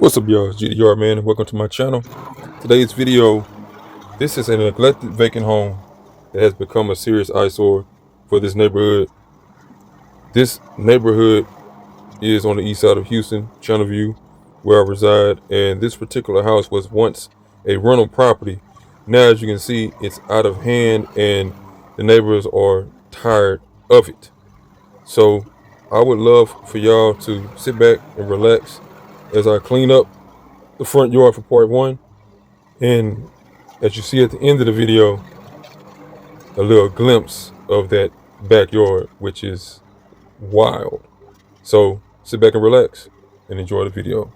What's up, y'all? It's GDR, man, and welcome to my channel. Today's video, this is a neglected vacant home that has become a serious eyesore for this neighborhood. This neighborhood is on the east side of Houston, Channelview, where I reside, and this particular house was once a rental property. Now, as you can see, it's out of hand, and the neighbors are tired of it. So, I would love for y'all to sit back and relax as I clean up the front yard for part one. And as you see at the end of the video, a little glimpse of that backyard, which is wild. So sit back and relax and enjoy the video.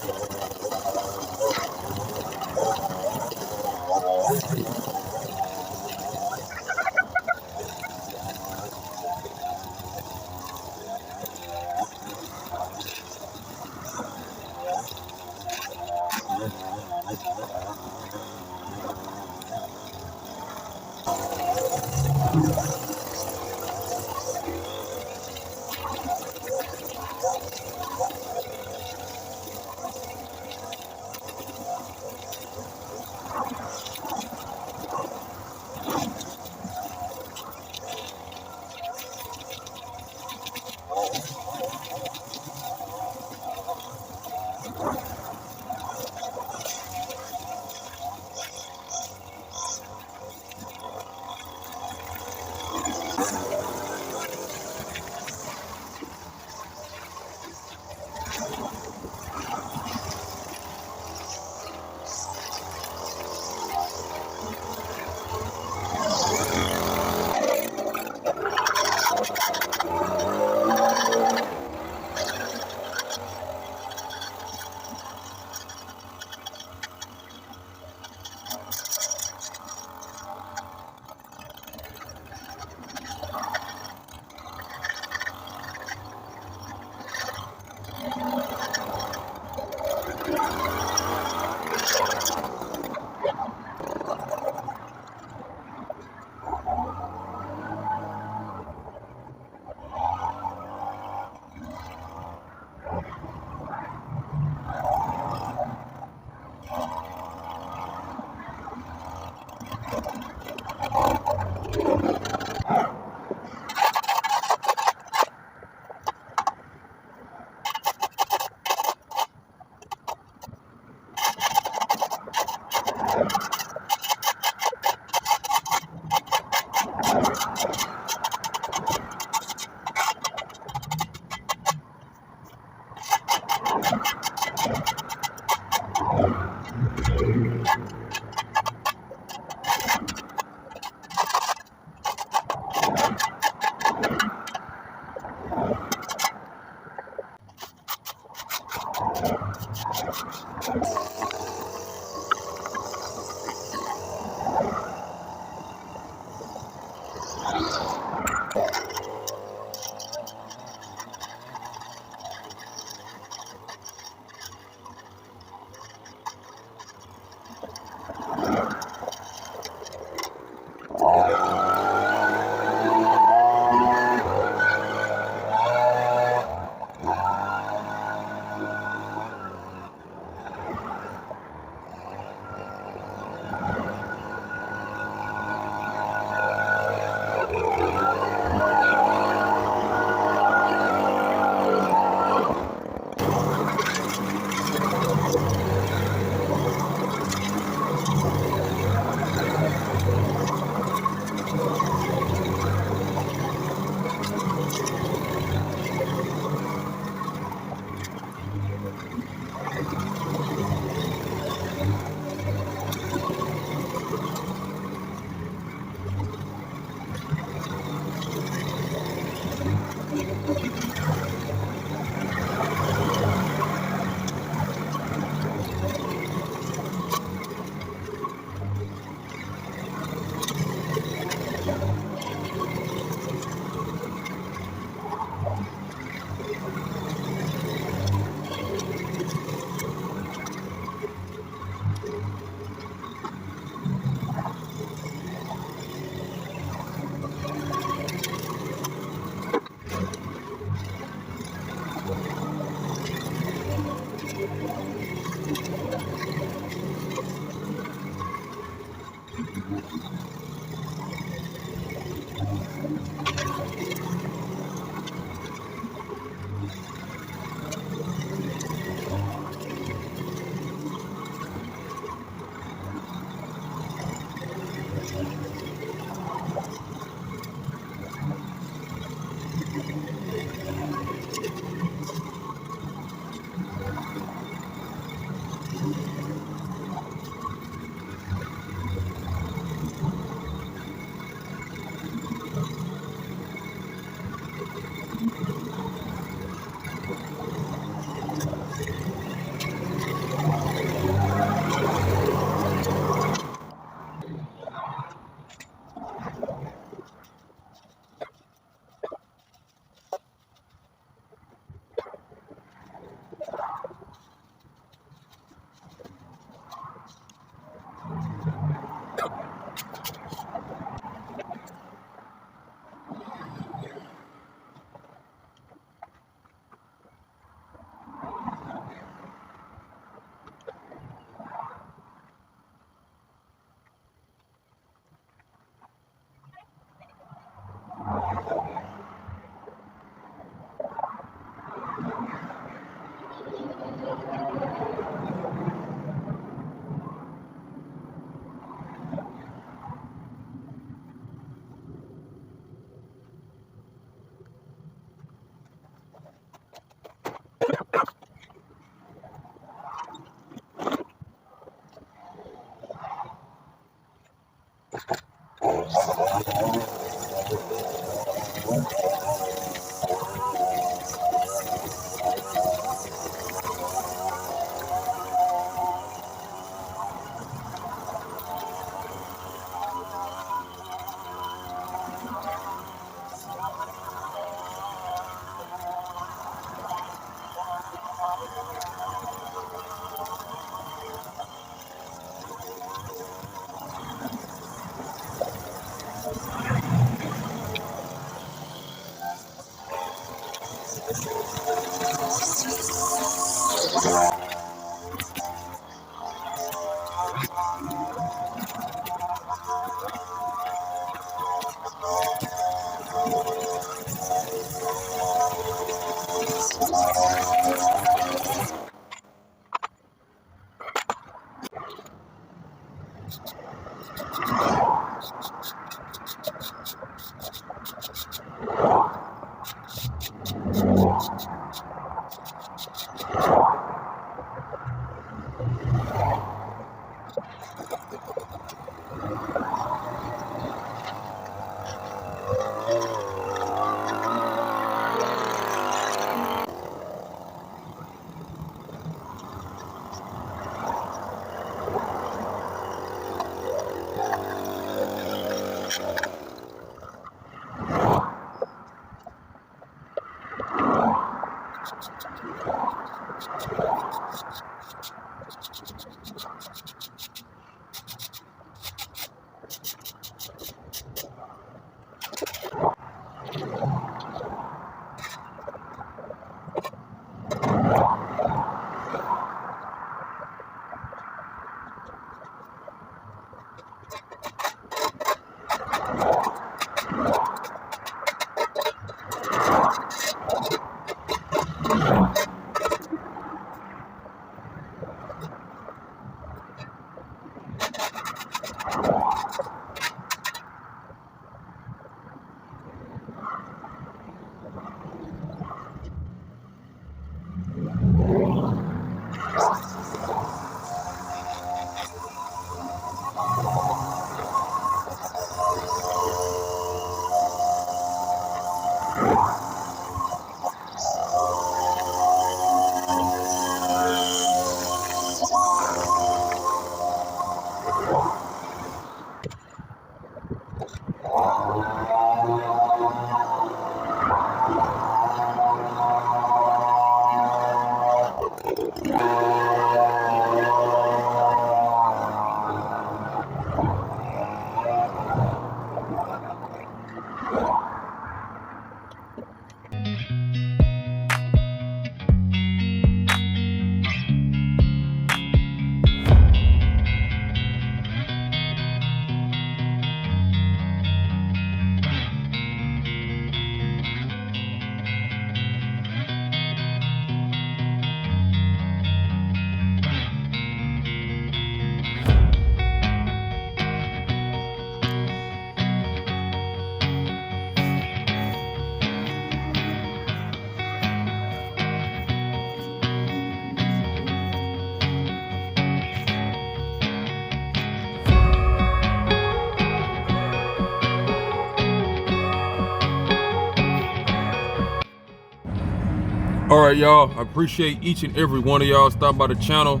All right, y'all, I appreciate each and every one of y'all stopping by the channel,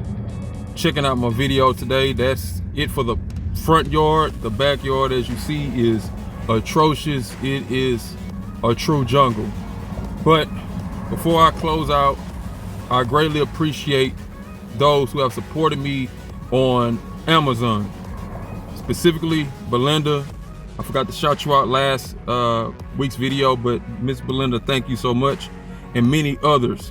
checking out my video today. That's it for the front yard. The backyard, as you see, is atrocious. It is a true jungle. But before I close out, I greatly appreciate those who have supported me on Amazon, specifically Belinda. I forgot to shout you out last week's video, but Miss Belinda, thank you so much, and many others.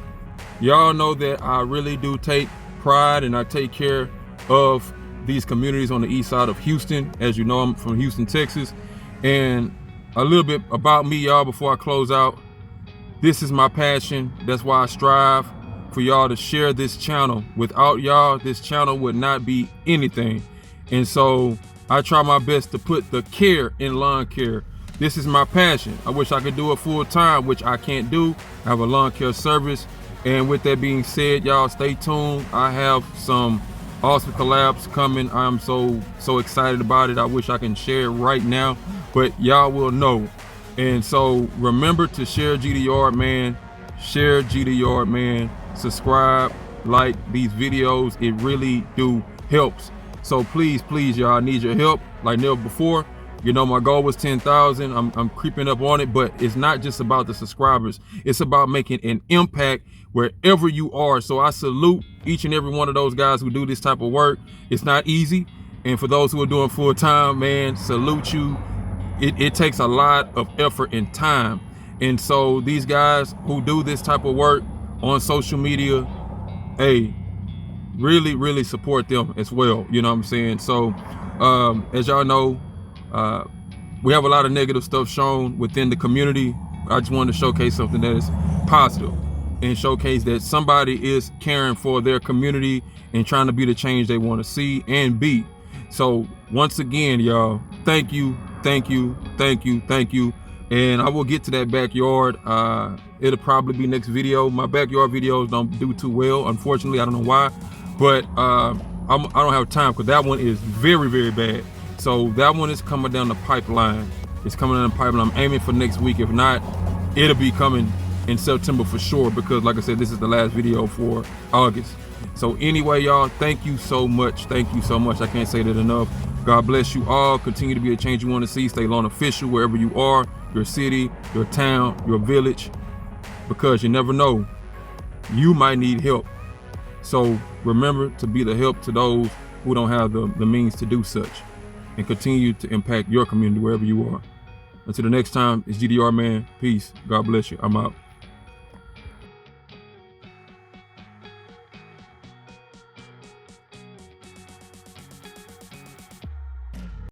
Y'all know that I really do take pride and I take care of these communities on the east side of Houston. As you know, I'm from Houston, Texas. And a little bit about me, y'all, before I close out. This is my passion. That's why I strive for y'all to share this channel. Without y'all, this channel would not be anything. And so I try my best to put the care in lawn care. This is my passion. I wish I could do it full time, which I can't do. I have a lawn care service. And with that being said, y'all stay tuned. I have some awesome collabs coming. I'm so excited about it. I wish I can share it right now, but y'all will know. And so remember to share GDR, man. Share GDR, man. Subscribe, like these videos. It really do helps. So please, y'all, I need your help like never before. You know, my goal was 10,000. I'm creeping up on it, but it's not just about the subscribers. It's about making an impact wherever you are. So I salute each and every one of those guys who do this type of work. It's not easy. And for those who are doing full time, man, salute you. It takes a lot of effort and time. And so these guys who do this type of work on social media, hey, really support them as well. You know what I'm saying? So as y'all know, we have a lot of negative stuff shown within the community. I just wanted to showcase something that is positive and showcase that somebody is caring for their community and trying to be the change they want to see and be. So once again, y'all, thank you. And I will get to that backyard. It'll probably be next video. My backyard videos don't do too well, unfortunately. I don't know why, but I don't have time because that one is very bad. So that one is coming down the pipeline. It's coming down the pipeline. I'm aiming for next week. If not, it'll be coming in September for sure, because like I said, this is the last video for August. So anyway, y'all, thank you so much. I can't say that enough. God bless you all. Continue to be a change you want to see. Stay Lawn Official wherever you are, your city, your town, your village, because you never know, you might need help. So remember to be the help to those who don't have the means to do such, and continue to impact your community wherever you are. Until the next time, it's GDR, man. Peace. God bless you. I'm out.